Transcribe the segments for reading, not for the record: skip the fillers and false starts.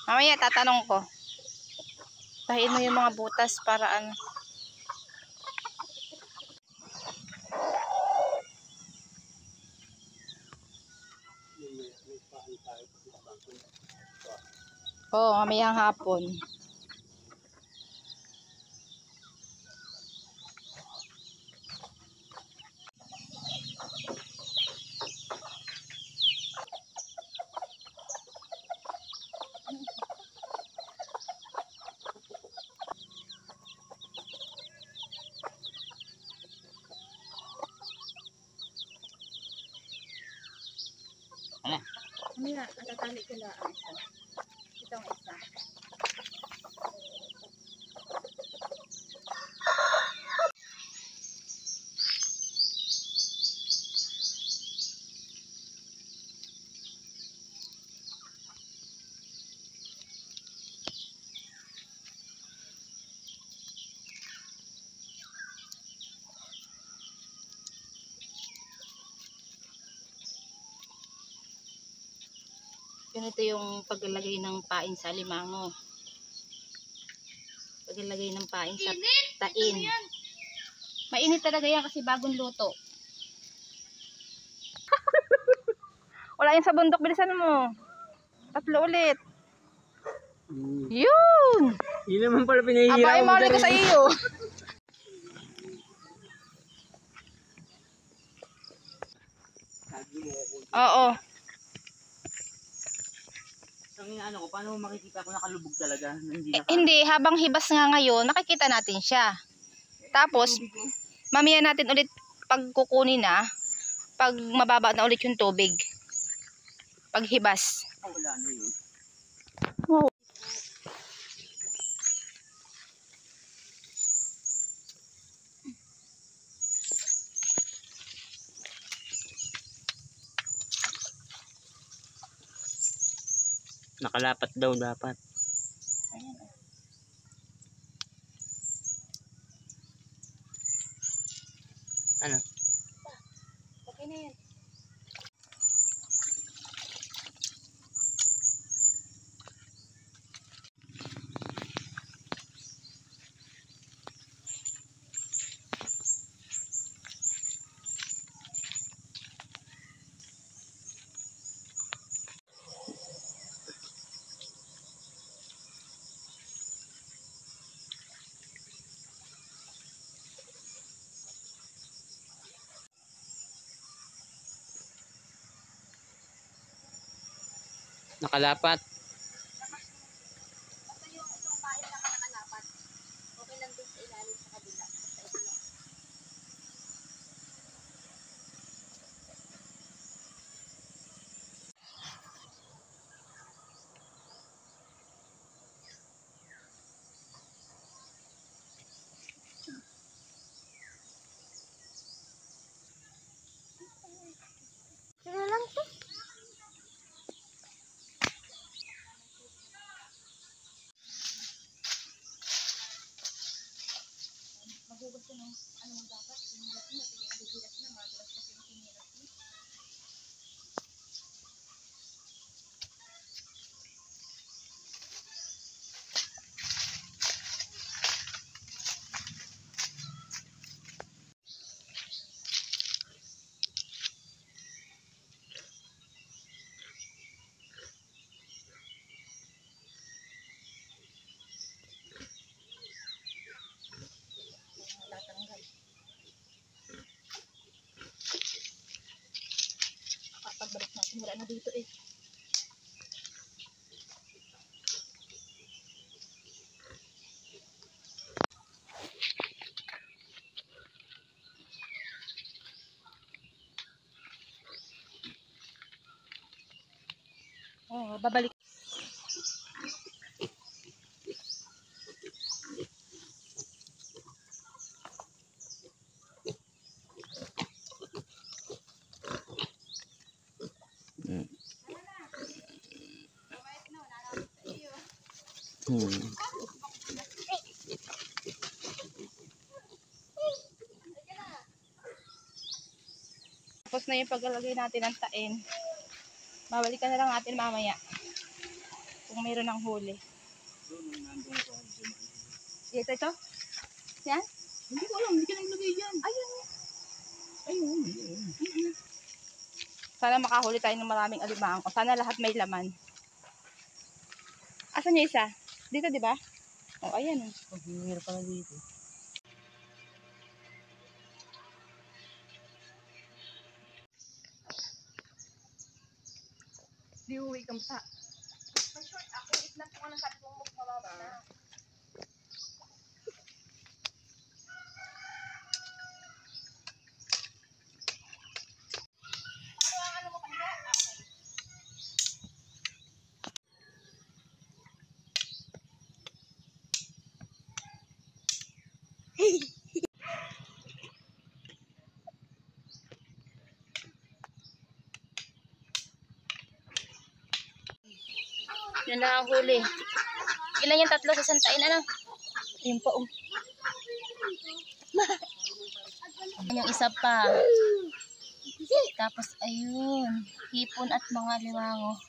Mamaya tatanong ko. Tahin mo yung mga butas para ano. Oo, mamayang hapon. Mamaya, tatali ko lang ang isa. Itong isa. Ganito yung paglalagay ng pain sa alimango. Paglalagay ng pain sa tain. Mainit talaga yan kasi bagong luto. Wala yan sa bundok, bilisan mo. 3 ulit. Yun! Yun naman pala pinahihira. Abay, mali ko sa iyo. Oo. Ang ano ko, paano makikita ko nakalubog talaga? Hindi, habang hibas nga ngayon, nakikita natin siya. Tapos, mamaya natin ulit pag kukunin na, pag mababa na ulit yung tubig. Pag hibas. Oh, wala na yun. Wow. Nakalapat daw dapat. Ano? Okay na yan. Nakalapat. Basta yung itong pain lang nakalapat. Okay lang din sa ilalim sa kabila. Basta ito lang. Sino lang to? Magugas ko ng ano dapat. Sinilat mo. Sige, nagugulat na. Madulas kasi yung sinilat mo. Tatanggal. Pagbalik natin. Wala na dito eh. Oh, babalik. Tapos na yung paglalagay natin ng tain. Babalikan na lang natin mamaya. Kung kung mayroon ng huli. Doon, nandun ko. Ito? Yan? Hindi ko alam, hindi ka naglagay dyan. Ayun. Ayun, ayun. Sana makahuli tayo ng maraming alimango. Sana lahat may laman. Asan yung isa? Dito, di ba? Oh, ayan. Pag-hinihira pala dito. Di uwi kang pa. Short ako. Itlap ko ng sabi kong mababa na. Yan lang ang huli. Ilan yung tatlo sa santain, ano? Ayun pa, oh. Yung isa pa. Tapos, ayun. Hipon at mga liwango.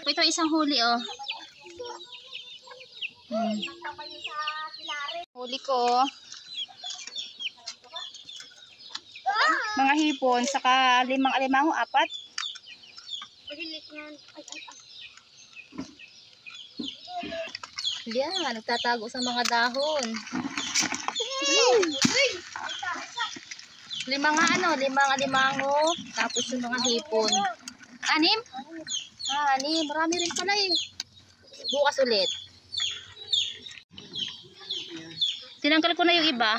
Ito isang huli, oh. Huli ko. Mga hipon, saka 5 alimango, 4. Yan, nagtatago sa mga dahon. 5 nga ano, 5 alimango, tapos yung mga hipon. 6? 6, marami rin pala eh. Bukas ulit. Tinanggal ko na yung iba.